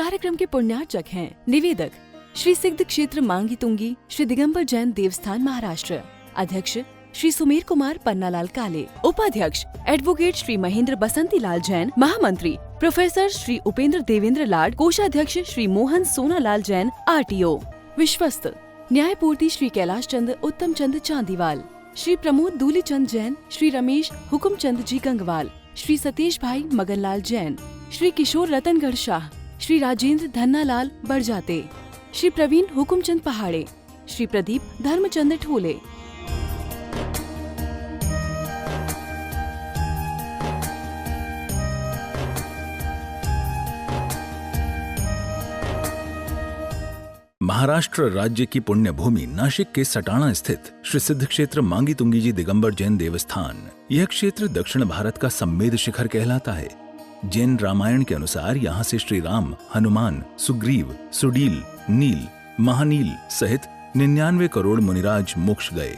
कार्यक्रम के पुण्यार्चक हैं निवेदक श्री सिद्ध क्षेत्र मांगी तुंगी श्री दिगंबर जैन देवस्थान महाराष्ट्र, अध्यक्ष श्री सुमेर कुमार पन्नालाल काले, उपाध्यक्ष एडवोकेट श्री महेंद्र बसंती लाल जैन, महामंत्री प्रोफेसर श्री उपेंद्र देवेंद्र लाड, कोषाध्यक्ष श्री मोहन सोनालाल जैन RTO, विश्वस्त न्यायपूर्ति श्री कैलाश चंद उत्तम चंद चांदीवाल, श्री प्रमोद दूलीचंद जैन, श्री रमेश हुकुमचंद जी गंगवाल, श्री सतीश भाई मगनलाल जैन, श्री किशोर रतनगढ़ शाह, श्री राजेंद्र धन्नालाल बरजाते, श्री प्रवीण हुकुमचंद पहाड़े, श्री प्रदीप धर्मचंद ठोले। महाराष्ट्र राज्य की पुण्य भूमि नाशिक के सटाणा स्थित श्री सिद्ध क्षेत्र मांगी तुंगी जी दिगंबर जैन देवस्थान, यह क्षेत्र दक्षिण भारत का सम्मेद शिखर कहलाता है। जैन रामायण के अनुसार यहाँ से श्री राम, हनुमान, सुग्रीव, सुडील, नील, महानील सहित 99 करोड़ मुनिराज मोक्ष गए।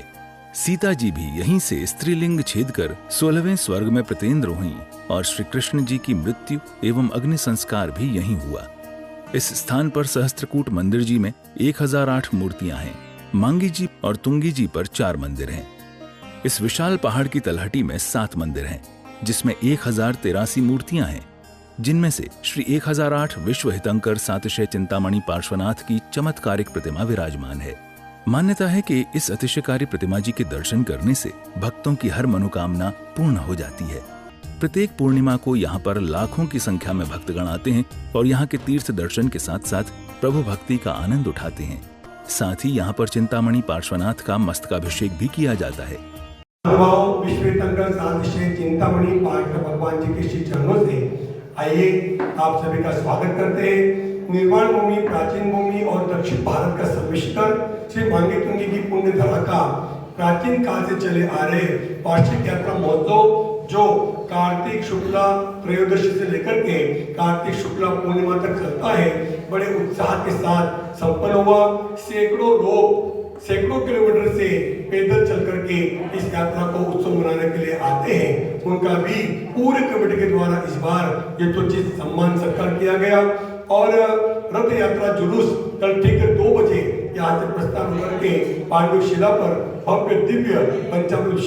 सीता जी भी यहीं से स्त्रीलिंग छेद कर 16वें स्वर्ग में प्रतेंद्र हुई और श्री कृष्ण जी की मृत्यु एवं अग्नि संस्कार भी यहीं हुआ। इस स्थान पर सहस्त्रकूट मंदिर जी में 1008 मूर्तियां हैं। मांगी जी और तुंगी जी पर 4 मंदिर हैं। इस विशाल पहाड़ की तलहटी में 7 मंदिर हैं, जिसमें 1083 मूर्तियां हैं, जिनमें से श्री 1008 विश्व हितंकर सातिशय चिंतामणि पार्श्वनाथ की चमत्कारिक प्रतिमा विराजमान है। मान्यता है कि इस अतिशयकारी प्रतिमा जी के दर्शन करने से भक्तों की हर मनोकामना पूर्ण हो जाती है। प्रत्येक पूर्णिमा को यहाँ पर लाखों की संख्या में भक्तगण आते हैं और यहाँ के तीर्थ दर्शन के साथ साथ प्रभु भक्ति का आनंद उठाते हैं। साथ ही यहाँ पर चिंतामणि पार्श्वनाथ का मस्तकाभिषेक भी किया जाता है। चिंतामणि पार्श्व भगवान जी के श्री चरणों से आइए आप सभी का स्वागत करते हैं। निर्माण भूमि, प्राचीन भूमि और दक्षिण भारत का सम्मिश्रण श्री मांगी तुंगी की पुण्य धरा का प्राचीन काल से चले आ रहे वार्षिक यात्रा महोत्सव जो कार्तिक शुक्ला त्रयोदशी से लेकर के कार्तिक शुक्ला पूर्णिमा तक चलता है, बड़े उत्साह के साथ संपन्न हुआ। सैकड़ों लोग सैकड़ों किलोमीटर से पैदल चल करके इस यात्रा को उत्सव मनाने के लिए आते हैं। उनका भी पूरे कमेटी के द्वारा इस बार यथोचित सम्मान सत्कार किया गया और रथ यात्रा जुलूस कल ठीक 2 बजे यहाँ से प्रस्थान होकर के पांडुशिला पर भव्य दिव्य पंचामृत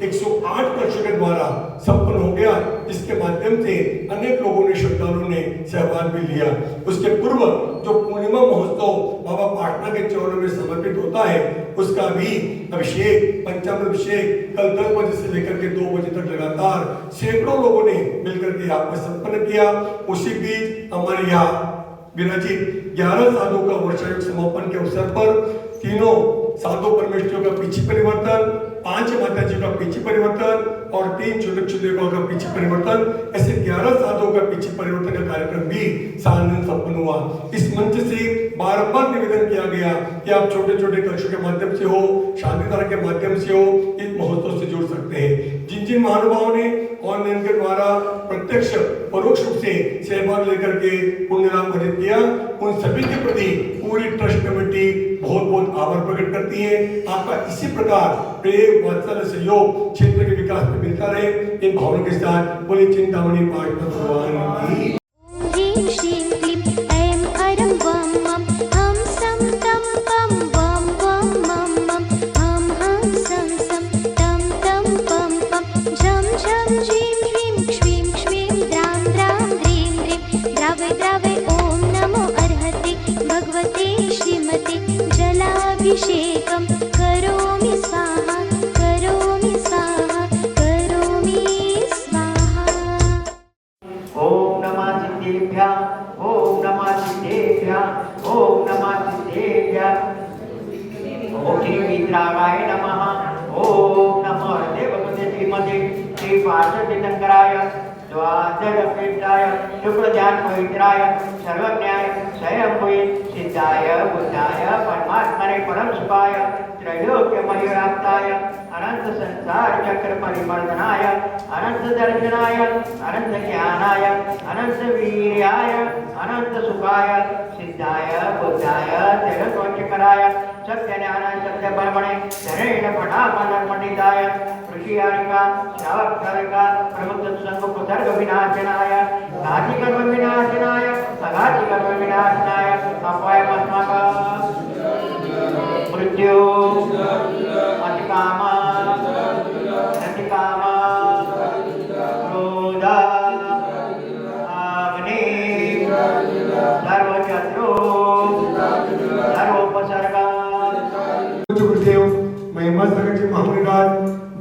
108 कलशों के द्वारा संपन्न हो गया, जिसके माध्यम से अनेक लोगों ने, श्रद्धालुओं ने सहभाग भी लिया। उसके पूर्व जो पूर्णिमा महोत्सव बाबा पाटना के चरणों में समर्पित होता है, उसका भी अभिषेक, पंचामृत अभिषेक कल 10 बजे से लेकर के 2 बजे तक लगातार सैकड़ों लोगों ने मिलकर के यहाँ पर संपन्न किया। उसी बीच हमारे यहाँ विराजित 11 साधुओं का वर्षायुग समापन के अवसर पर तीनों साधु परमेश्वरों का पीछे परिवर्तन, 5 माता जी का पीछे परिवर्तन और 3 छोटे का पीछे परिवर्तन, ऐसे 11 साधुओं का पीछे परिवर्तन का कार्यक्रम भी सानंद संपन्न हुआ। इस मंच से बार-बार निवेदन किया गया कि आप छोटे-छोटे कलशों के माध्यम से हो, शांतिधारा के माध्यम से हो, इस महोत्सव से जुड़ सकते हैं। जिन महानुभावों ने ऑनलाइन के द्वारा प्रत्यक्ष परोक्ष रूप से सहभाग लेकर के पुण्य लाभ अर्जित किया, उन सभी के प्रति पूरी ट्रस्ट कमेटी बहुत बहुत आभार प्रकट करती है। आपका इसी प्रकार प्रेम, वात्सल्य, सहयोग क्षेत्र के विकास में मिलता रहे, इन भावनाओं के साथ बोले चिंतामणि पार्श्व भगवान की। अभिषेकं करोमि स्वाहा, करोमि स्वाहा, करोमि स्वाहा। ओम नमः सिद्धेभ्यः, ओम नमः सिद्धेभ्यः, ओम नमः सिद्धेभ्यः। ओम श्री वीतरागाय नमः, ओम नमः देवपते श्रीमते श्री पार्श्व शंकराय द्वादशपेत्राय शुक्लध्यान पवित्राय सर्वज्ञाय स्वयंभुवे सिद्धाय बुद्धाय परमात्मने परम सुखाय त्रैलोक्यमयोराप्ताय अनंत संसार चक्र परिमर्दनाय अनंत दर्शनाय अनंत ज्ञानाय अनंत वीर्याय अनंत सुखाय सिद्धाय बुद्धाय जगतोच्चकराय सत्य ज्ञान सत्य परमणे धरेण पटामनर्मणिताय ऋषियारिका श्रावकारिका प्रमुख संग उपसर्ग विनाशनाय नाधिकर्म विनाशनाय अघातिकविनाशनाय अपायमस्माकं मृत्यु अतिकामा नतिकामा क्रोध अग्नि सर्वशत्रु सर्वोपसर्ग गुरुदेव महिमा सागरजी महामंडळात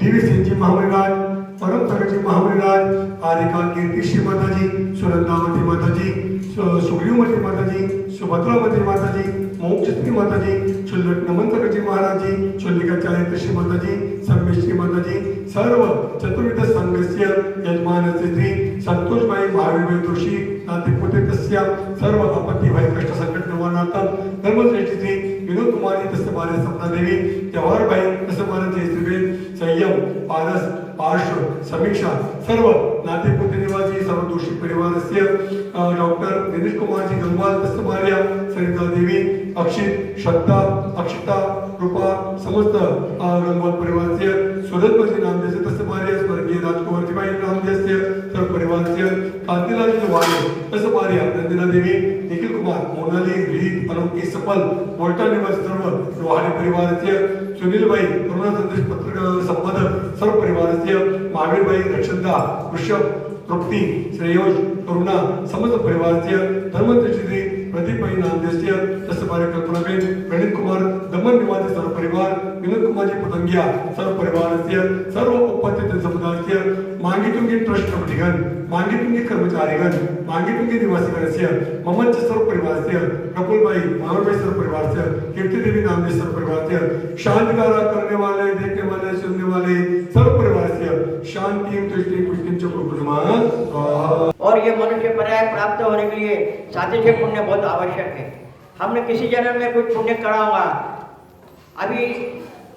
देवी सिंहजी महामंडळात परम सागरजी महामंडळात आदिका कीर्ती श्री माताजी सुनंदावती माताजी सुग्रीवमती माताजी सुभद्रावती माताजी मोक्षश्री माताजी चुल्लट नमन सागरजी महाराजी चुल्लिकाचार्य श्री माताजी संमेश्री माताजी सर्व चतुर्विध संघस्य यजमानस्य श्री संतोषभाई महावीर जोशी नातिपुते तस्य सर्व आपत्ती भय कष्ट संकट निवारणार्थम धर्मश्रेष्ठ श्री विनोद कुमारी तस्य मारे सपना देवी जवाहर भाई तस्य मारे जयश्रीवेद संयम पारस पार्श्व समीक्षा सर्व नातेपुते निवासी सर्व दोषी परिवारस्य डॉक्टर दिनेश कुमार जी गंगवाल तस्य मार्या सरिता देवी अक्षित श्रद्धा अक्षिता रूपा समस्त गंगवाल परिवारस्य सुरतपति नामदेस्य तस्य मार्या स्वर्गीय राजकुमार जी भाई नामदेस्य सर्व परिवारस्य कांतिलाल जी वाले तस्य मार्या नंदिना देवी निखिल कुमार मोनाली रीत अनोखी सफल मोल्टा निवासी सर्व रोहाणी परिवारस्य सुनील भाई करुणा संदेश पत्रकार संपादक सर्व परिवारस्य महावीर भाई रक्षंदा वृषभ तृप्ति श्रेयोज करुणा समस्त परिवारस्य धर्मश्री प्रदीप भाई नामदेस्य तस्य मार्या कल्पनाबेन प्रणीत कुमार दमन निवासी सर्व परिवार विनोद कुमार जी पतंगिया सर्व परिवारस्य सर्व उपपत्ति समुदायस्य मांगीतुंगी ट्रस्ट कमिटीगण मांगीतुंगी कर्मचारीगण मांगीतुंगी निवासीगणस्य ममंच सर्व परिवारस्य प्रफुल्ल भाई महावीर भाई सर्व परिवारस्य कीर्ति देवी नामदेव सर्व परिवारस्य शांतिकारा करने वाले देखने वाले सुनने वाले सर्व परिवारस्य शांति दृष्टि पुष्टि चक्रुमा। और ये मनुष्य पर्याय प्राप्त होने के लिए सातिशय पुण्य बहुत आवश्यक है। हमने किसी जन्म में कुछ पुण्य करा होगा। अभी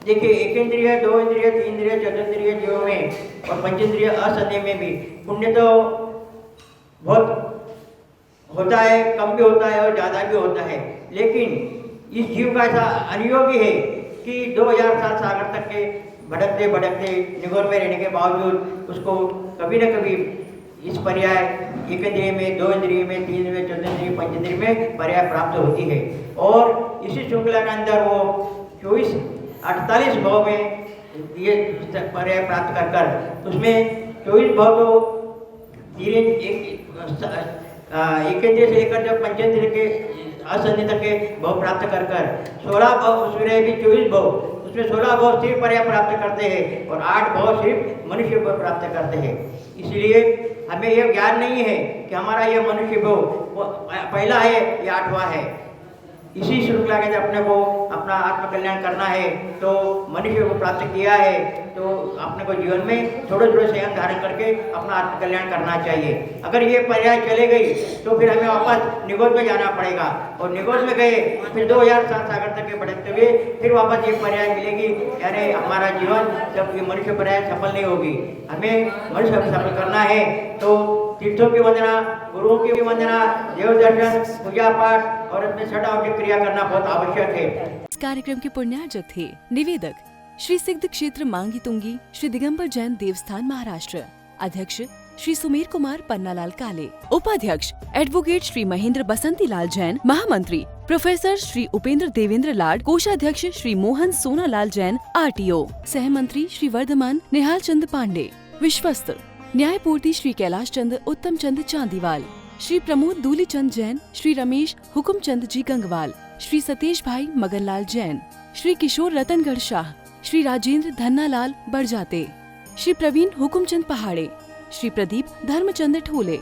देखिए, एक इंद्रिय, दो इंद्रिय, तीन इंद्रिय, चतुर्ंद्रिय जीवों में और पंचेंद्रिय असंदेह में भी पुण्य तो बहुत होता है, कम भी होता है और ज़्यादा भी होता है। लेकिन इस जीव का ऐसा अनुयोगी है कि 2000 साल सागर तक के भटकते भटकते निगोर में रहने के बावजूद उसको कभी न कभी इस पर्याय एक इंद्रिय में, दो इंद्रिय में, तीन इंद्रिय, चतुर्ंद्रिय, पंचेंद्रिय में पर्याय प्राप्त होती है। और इसी श्रृंखला के अंदर वो 48 भाव में ये पर्याय प्राप्त कर उसमें 24 भाव तो धीरे एक इंद्रिय से लेकर जब पंचेंद्रिय के असंधि तक के भाव प्राप्त कर 16 भाव सूर्य भी 24 भाव, उसमें 16 भाव सिर्फ पर्याय प्राप्त करते हैं और 8 भाव सिर्फ मनुष्य भाव प्राप्त करते हैं। इसलिए हमें यह ज्ञान नहीं है कि हमारा यह मनुष्य भाव पहला है या 8वां है। इसी श्रृंखला के अपने को अपना आत्मकल्याण करना है तो मनुष्य को प्राप्त किया है तो अपने को जीवन में थोड़े थोड़े संयम धारण करके अपना आत्मकल्याण करना चाहिए। अगर ये पर्याय चले गई तो फिर हमें वापस निगोद में जाना पड़ेगा और निगोद में गए फिर 2000 साल सागर तक के बढ़ते हुए फिर वापस ये पर्याय मिलेगी। यानी हमारा जीवन जब ये मनुष्य पर्याय सफल नहीं होगी। हमें मनुष्य सफल करना है तो तीर्थों की वंदना, गुरुओं की वंदना, देव दर्शन, पूजा पाठ और अपने छठ क्रिया करना बहुत आवश्यक है। इस कार्यक्रम के पुण्यार्जक थे निवेदक श्री सिद्ध क्षेत्र मांगी तुंगी श्री दिगंबर जैन देवस्थान महाराष्ट्र, अध्यक्ष श्री सुमेर कुमार पन्नालाल काले, उपाध्यक्ष एडवोकेट श्री महेंद्र बसंती लाल जैन, महामंत्री प्रोफेसर श्री उपेंद्र देवेंद्र लाड, कोषाध्यक्ष श्री मोहन सोनालाल जैन RTO, सहमंत्री श्री वर्धमान निहाल चंद पांडे, विश्वस्त न्यायपूर्ति श्री कैलाश चंद उत्तम चंद चांदीवाल, श्री प्रमोद दूली चंद जैन, श्री रमेश हुकुम चंद जी गंगवाल, श्री सतीश भाई मगनलाल जैन, श्री किशोर रतनगढ़ शाह, श्री राजेंद्र धन्नालाल बड़जाते, श्री प्रवीण हुकुमचंद पहाड़े, श्री प्रदीप धर्मचंद ठोले।